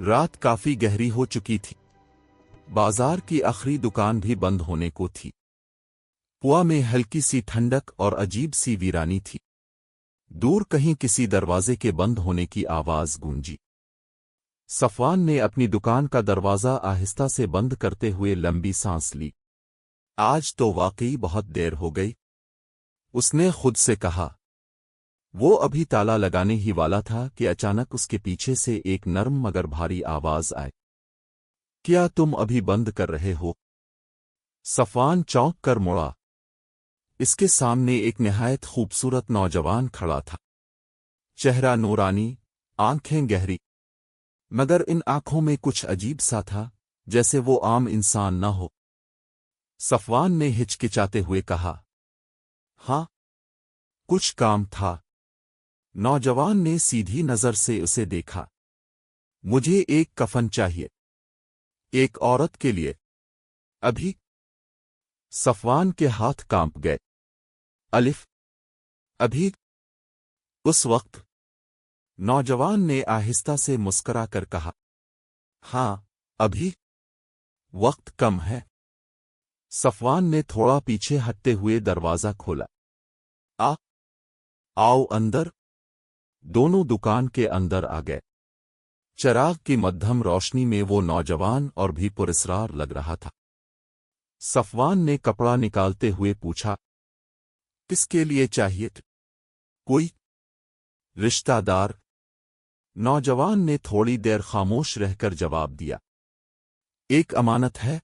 رات کافی گہری ہو چکی تھی۔ بازار کی آخری دکان بھی بند ہونے کو تھی۔ پوا میں ہلکی سی ٹھنڈک اور عجیب سی ویرانی تھی۔ دور کہیں کسی دروازے کے بند ہونے کی آواز گونجی۔ صفوان نے اپنی دکان کا دروازہ آہستہ سے بند کرتے ہوئے لمبی سانس لی۔ آج تو واقعی بہت دیر ہو گئی، اس نے خود سے کہا۔ وہ ابھی تالا لگانے ہی والا تھا کہ اچانک اس کے پیچھے سے ایک نرم مگر بھاری آواز آئی۔ کیا تم ابھی بند کر رہے ہو؟ صفوان چونک کر مڑا۔ اس کے سامنے ایک نہایت خوبصورت نوجوان کھڑا تھا۔ چہرہ نورانی، آنکھیں گہری، مگر ان آنکھوں میں کچھ عجیب سا تھا، جیسے وہ عام انسان نہ ہو۔ صفوان نے ہچکچاتے ہوئے کہا، ہاں، کچھ کام تھا۔ نوجوان نے سیدھی نظر سے اسے دیکھا۔ مجھے ایک کفن چاہیے، ایک عورت کے لیے، ابھی۔ صفوان کے ہاتھ کانپ گئے۔ الف، ابھی؟ اس وقت نوجوان نے آہستہ سے مسکرا کر کہا، ہاں، ابھی، وقت کم ہے۔ صفوان نے تھوڑا پیچھے ہٹتے ہوئے دروازہ کھولا۔ آؤ اندر۔ دونوں دکان کے اندر آ گئے۔ چراغ کی مدھم روشنی میں وہ نوجوان اور بھی پراسرار لگ رہا تھا۔ صفوان نے کپڑا نکالتے ہوئے پوچھا، کس کے لیے چاہیے؟ کوئی رشتہ دار؟ نوجوان نے تھوڑی دیر خاموش رہ کر جواب دیا، ایک امانت ہے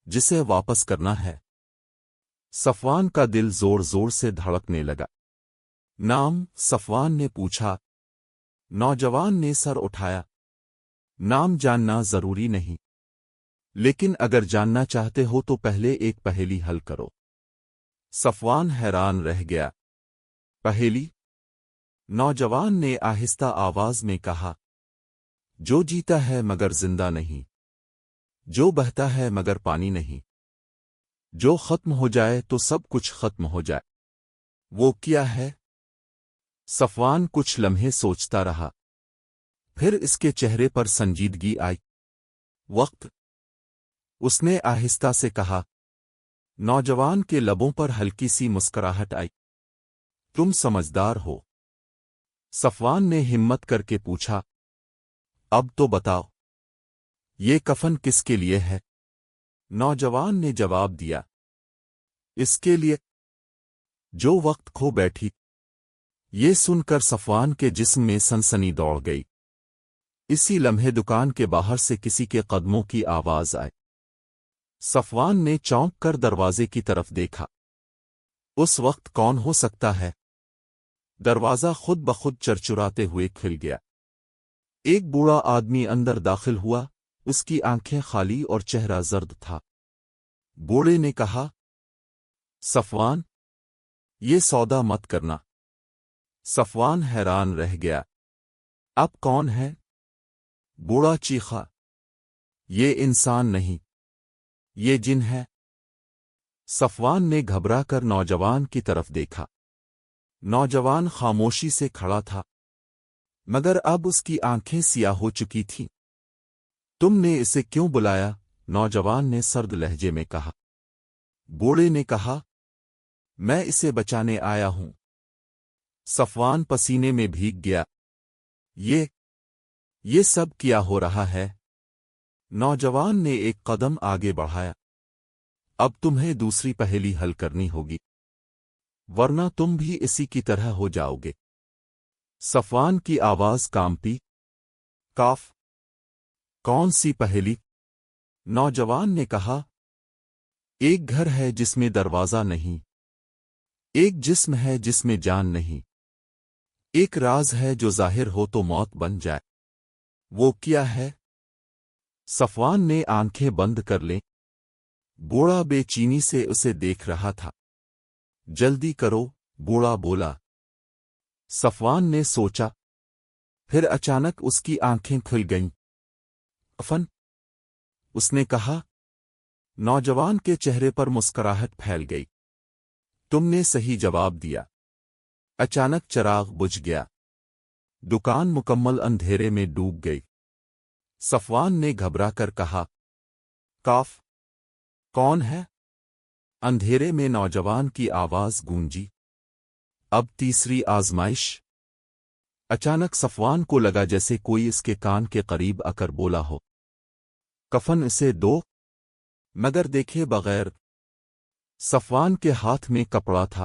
جسے واپس کرنا ہے۔ صفوان کا دل زور زور سے دھڑکنے لگا۔ نام؟ صفوان نے پوچھا۔ نوجوان نے سر اٹھایا۔ نام جاننا ضروری نہیں، لیکن اگر جاننا چاہتے ہو تو پہلے ایک پہیلی حل کرو۔ صفوان حیران رہ گیا۔ پہیلی؟ نوجوان نے آہستہ آواز میں کہا، جو جیتا ہے مگر زندہ نہیں، جو بہتا ہے مگر پانی نہیں، جو ختم ہو جائے تو سب کچھ ختم ہو جائے، وہ کیا ہے؟ صفوان کچھ لمحے سوچتا رہا، پھر اس کے چہرے پر سنجیدگی آئی۔ وقت، اس نے آہستہ سے کہا۔ نوجوان کے لبوں پر ہلکی سی مسکراہٹ آئی۔ تم سمجھدار ہو۔ صفوان نے ہمت کر کے پوچھا، اب تو بتاؤ، یہ کفن کس کے لیے ہے؟ نوجوان نے جواب دیا، اس کے لیے جو وقت کھو بیٹھی۔ یہ سن کر صفوان کے جسم میں سنسنی دوڑ گئی۔ اسی لمحے دکان کے باہر سے کسی کے قدموں کی آواز آئی۔ صفوان نے چونک کر دروازے کی طرف دیکھا۔ اس وقت کون ہو سکتا ہے؟ دروازہ خود بخود چرچراتے ہوئے کھل گیا۔ ایک بوڑھا آدمی اندر داخل ہوا، اس کی آنکھیں خالی اور چہرہ زرد تھا۔ بوڑھے نے کہا، صفوان، یہ سودا مت کرنا۔ صفوان حیران رہ گیا۔ اب کون ہے؟ بوڑھا چیخا، یہ انسان نہیں، یہ جن ہے۔ صفوان نے گھبرا کر نوجوان کی طرف دیکھا۔ نوجوان خاموشی سے کھڑا تھا، مگر اب اس کی آنکھیں سیاہ ہو چکی تھیں۔ تم نے اسے کیوں بلایا؟ نوجوان نے سرد لہجے میں کہا۔ بوڑھے نے کہا، میں اسے بچانے آیا ہوں۔ صفوان پسینے میں بھیگ گیا۔ یہ سب کیا ہو رہا ہے؟ نوجوان نے ایک قدم آگے بڑھایا۔ اب تمہیں دوسری پہیلی حل کرنی ہوگی، ورنہ تم بھی اسی کی طرح ہو جاؤ گے۔ صفوان کی آواز کانپی۔ کاف، کون سی پہیلی؟ نوجوان نے کہا، ایک گھر ہے جس میں دروازہ نہیں، ایک جسم ہے جس میں جان نہیں، ایک راز ہے جو ظاہر ہو تو موت بن جائے، وہ کیا ہے؟ صفوان نے آنکھیں بند کر لیں۔ بوڑھا بے چینی سے اسے دیکھ رہا تھا۔ جلدی کرو، بوڑھا بولا۔ صفوان نے سوچا، پھر اچانک اس کی آنکھیں کھل گئیں۔ کفن، اس نے کہا۔ نوجوان کے چہرے پر مسکراہٹ پھیل گئی۔ تم نے صحیح جواب دیا۔ اچانک چراغ بجھ گیا۔ دکان مکمل اندھیرے میں ڈوب گئی۔ صفوان نے گھبرا کر کہا، کاف کون ہے؟ اندھیرے میں نوجوان کی آواز گونجی۔ اب تیسری آزمائش۔ اچانک صفوان کو لگا جیسے کوئی اس کے کان کے قریب آ کر بولا ہو، کفن اسے دو، مگر دیکھے بغیر۔ صفوان کے ہاتھ میں کپڑا تھا۔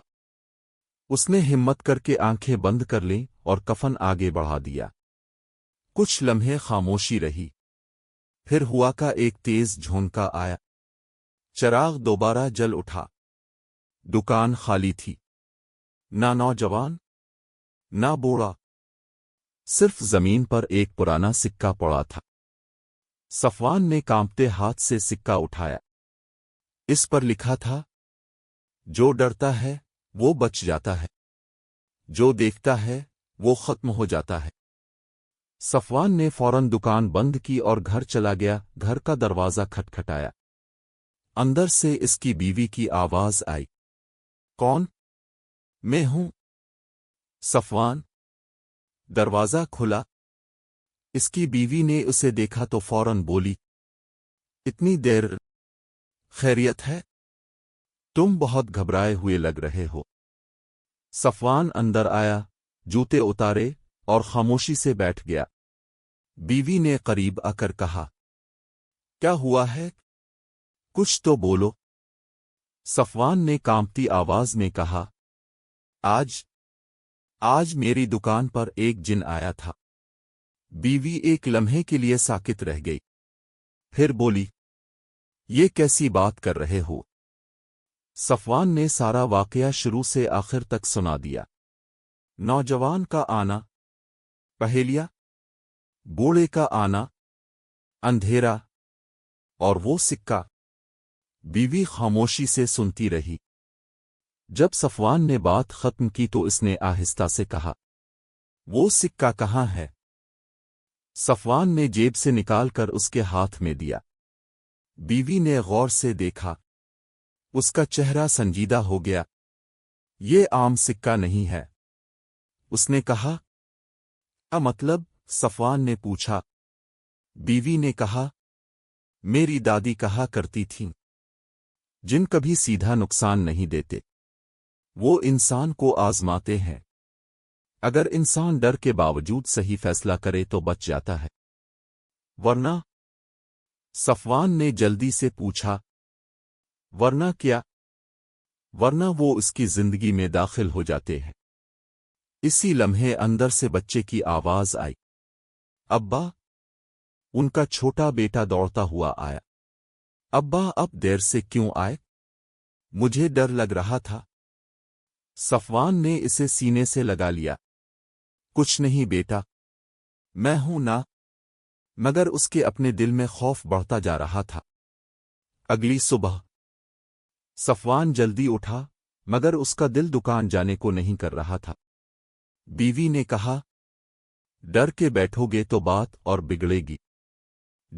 اس نے ہمت کر کے آنکھیں بند کر لیں اور کفن آگے بڑھا دیا۔ کچھ لمحے خاموشی رہی، پھر ہوا کا ایک تیز جھونکا آیا۔ چراغ دوبارہ جل اٹھا۔ دکان خالی تھی، نہ نوجوان نہ بوڑھا، صرف زمین پر ایک پرانا سکہ پڑا تھا۔ صفوان نے کانپتے ہاتھ سے سکہ اٹھایا۔ اس پر لکھا تھا، جو ڈرتا ہے وہ بچ جاتا ہے، جو دیکھتا ہے وہ ختم ہو جاتا ہے۔ صفوان نے فوراً دکان بند کی اور گھر چلا گیا۔ گھر کا دروازہ کھٹکھٹایا۔ اندر سے اس کی بیوی کی آواز آئی، کون؟ میں ہوں صفوان۔ دروازہ کھلا۔ اس کی بیوی نے اسے دیکھا تو فوراً بولی، اتنی دیر؟ خیریت ہے؟ تم بہت گھبرائے ہوئے لگ رہے ہو۔ صفوان اندر آیا، جوتے اتارے اور خاموشی سے بیٹھ گیا۔ بیوی نے قریب آ کر کہا، کیا ہوا ہے؟ کچھ تو بولو۔ صفوان نے کانپتی آواز میں کہا، آج میری دکان پر ایک جن آیا تھا۔ بیوی ایک لمحے کے لیے ساکت رہ گئی، پھر بولی، یہ کیسی بات کر رہے ہو؟ صفوان نے سارا واقعہ شروع سے آخر تک سنا دیا۔ نوجوان کا آنا، پہیلیا، بوڑھے کا آنا، اندھیرا، اور وہ سکہ۔ بیوی خاموشی سے سنتی رہی۔ جب صفوان نے بات ختم کی تو اس نے آہستہ سے کہا، وہ سکہ کہاں ہے؟ صفوان نے جیب سے نکال کر اس کے ہاتھ میں دیا۔ بیوی نے غور سے دیکھا۔ اس کا چہرہ سنجیدہ ہو گیا۔ یہ عام سکہ نہیں ہے، اس نے کہا۔ کیا مطلب؟ صفوان نے پوچھا۔ بیوی نے کہا، میری دادی کہا کرتی تھیں، جن کبھی سیدھا نقصان نہیں دیتے، وہ انسان کو آزماتے ہیں۔ اگر انسان ڈر کے باوجود صحیح فیصلہ کرے تو بچ جاتا ہے، ورنہ؟ صفوان نے جلدی سے پوچھا، ورنہ کیا؟ ورنہ وہ اس کی زندگی میں داخل ہو جاتے ہیں۔ اسی لمحے اندر سے بچے کی آواز آئی، ابا! ان کا چھوٹا بیٹا دوڑتا ہوا آیا۔ ابا اب دیر سے کیوں آئے؟ مجھے ڈر لگ رہا تھا۔ صفوان نے اسے سینے سے لگا لیا۔ کچھ نہیں بیٹا، میں ہوں نا۔ مگر اس کے اپنے دل میں خوف بڑھتا جا رہا تھا۔ اگلی صبح صفوان جلدی اٹھا، مگر اس کا دل دکان جانے کو نہیں کر رہا تھا۔ بیوی نے کہا، ڈر کے بیٹھو گے تو بات اور بگڑے گی،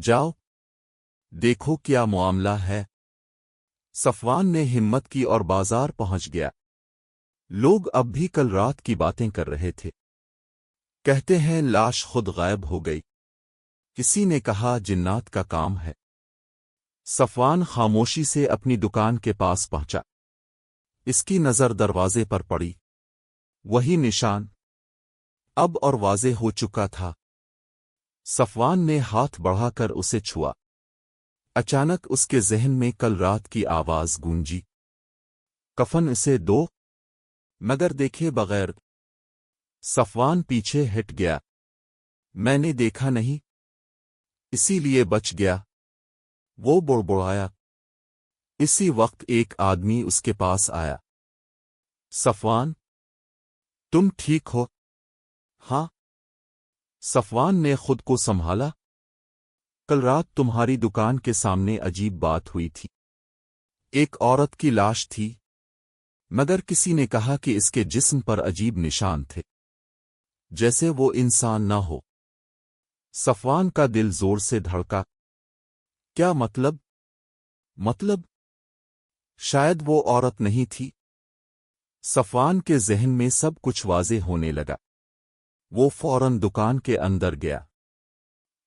جاؤ دیکھو کیا معاملہ ہے۔ صفوان نے ہمت کی اور بازار پہنچ گیا۔ لوگ اب بھی کل رات کی باتیں کر رہے تھے۔ کہتے ہیں لاش خود غائب ہو گئی، کسی نے کہا جنات کا کام ہے۔ صفوان خاموشی سے اپنی دکان کے پاس پہنچا۔ اس کی نظر دروازے پر پڑی۔ وہی نشان اب اور واضح ہو چکا تھا۔ صفوان نے ہاتھ بڑھا کر اسے چھوا۔ اچانک اس کے ذہن میں کل رات کی آواز گونجی، کفن اسے دو، مگر دیکھے بغیر۔ صفوان پیچھے ہٹ گیا۔ میں نے دیکھا نہیں، اسی لیے بچ گیا، وہ بڑبڑایا۔ اسی وقت ایک آدمی اس کے پاس آیا۔ صفوان، تم ٹھیک ہو؟ ہاں۔ صفوان نے خود کو سنبھالا۔ کل رات تمہاری دکان کے سامنے عجیب بات ہوئی تھی۔ ایک عورت کی لاش تھی، مگر کسی نے کہا کہ اس کے جسم پر عجیب نشان تھے، جیسے وہ انسان نہ ہو۔ صفوان کا دل زور سے دھڑکا۔ کیا مطلب؟ مطلب شاید وہ عورت نہیں تھی۔ صفوان کے ذہن میں سب کچھ واضح ہونے لگا۔ وہ فوراً دکان کے اندر گیا۔